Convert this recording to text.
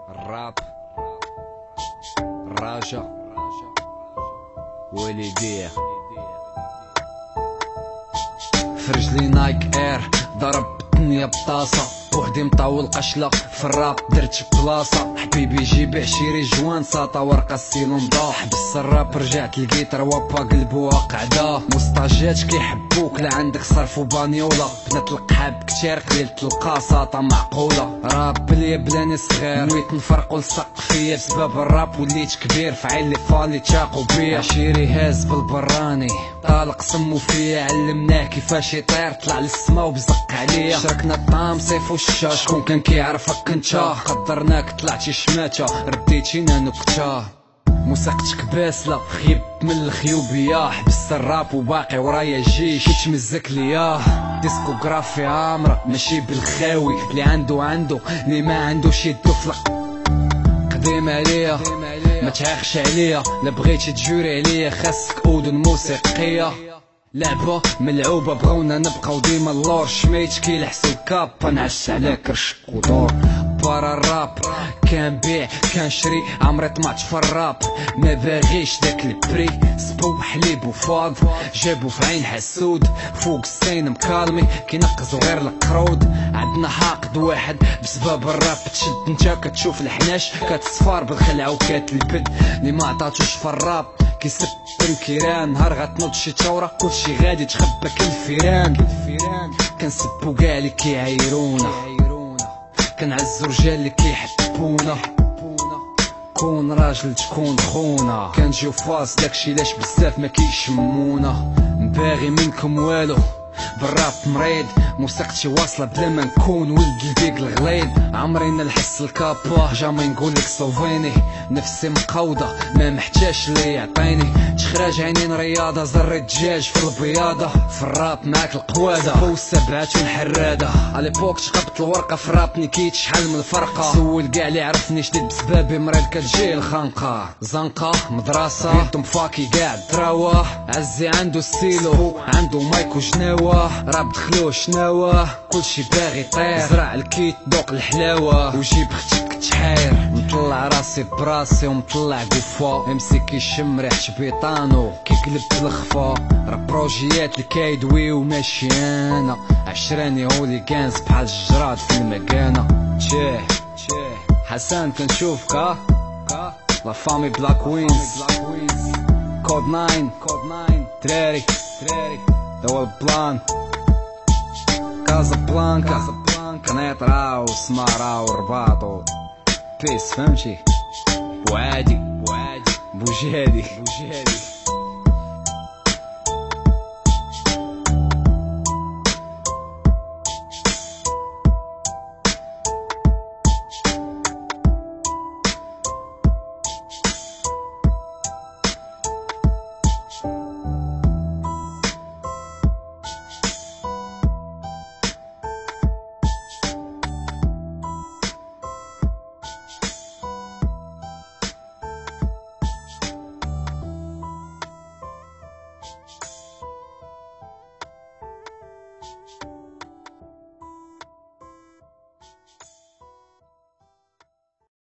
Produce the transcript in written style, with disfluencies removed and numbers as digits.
الراب الراجة والديه فرجلي نايك اير ضربتني بطاسة بوحدي مطول قشلة في الراب درت بلاصة حبيبي جيب عشيري جوان ساطا ورقة السيلون ضا حبس الراب رجعت لقيت روابا قلبوها قعدة مستاجات كيحبوك لا عندك صرف وبانيولا بنات القحاب كتير قليلة القاساطة معقولة راب بليا بلاني صغير نويت نفرقو لصق فيا بسبب الراب وليت كبير فعيل لي فالي تشاقو بيا عشيري هاز بالبراني طالق سمو فيا علمناه كيفاش يطير طلع للسما وبزق عليا شركنا الطعام صيف والشتا شكون كان كيعرفك انت قدرناك طلعتي شماتة رديتينا نكتة موسيقتك باسلة خيب من الخيوبية حبست الراب وباقي ورايا جيش يتمزك ليا ديسكوغرافي عامرة ماشي بالخاوي اللي عنده اللي ما عندوش يدو فلق قديم عليا ما تعاقش عليا لا بغيتي تجوري عليا خاصك اذن موسيقية لعبة ملعوبة بغونا نبقاو ديما اللور شميت كيلحسو الكابا نعس على كرش ودور برا الراب كان بيع كان شري عمري طمعت في الراب ما باغيش داك البري سبو حليب وفاض جابو في عين حسود فوق السين مكالمي كينقزو غير القرود عندنا حاقد واحد بسبب الراب تشد نتا كتشوف الحناش كتصفار بالخلعة وكتلبد اللي ما عطاتوش في الراب كيسب الكيران نهار غتنوض شي ثورة كلشي غادي تخبى كالفيران كنسبو كاع اللي كيعايرونا كنعزو رجال اللي كيحبونا كون راجل تكون خونا كنجيو فاس داكشي لاش بزاف ما كيشمونا مباغي منكم والو بالراب مريض موسيقتي واصله بلا ما نكون ولد البيك الغليظ عمرينا نحس الكابا جامي نقولك صوفيني نفسي مقوضه ما محتاجش اللي يعطيني تخراج عينين رياضه زر الدجاج في البياضه في الراب معاك القواده فوق السبعات والحراده على بوك تقبت الورقه في الراب نكيت شحال من الفرقه سول كاع اللي عرفني شديد بسبابي مريض كتجي الخنقه زنقه مدرسه انتم فاكي كاع الدراوه عزي عنده ستيلو عنده مايك وجناوه راب دخلوه شناوه كلشي باغي يطير زرع الكيت دوق الحلاوه وجيب اختك تحاير مطلع راسي براسي ومطلع قفا امسي كيشم ريحة بيطانو كيقلب الخفا راه بروجيات الكايدوي وماشي انا عشراني هوليغانز بحال الجراد في المكانه تشيه حسن كنشوفك لا فامي بلاك وينز كود 9 تراري دوا البلان كازابلانكا قنيطرة وسمارة ورباطو بيس فهمتي بوعادي بوجادي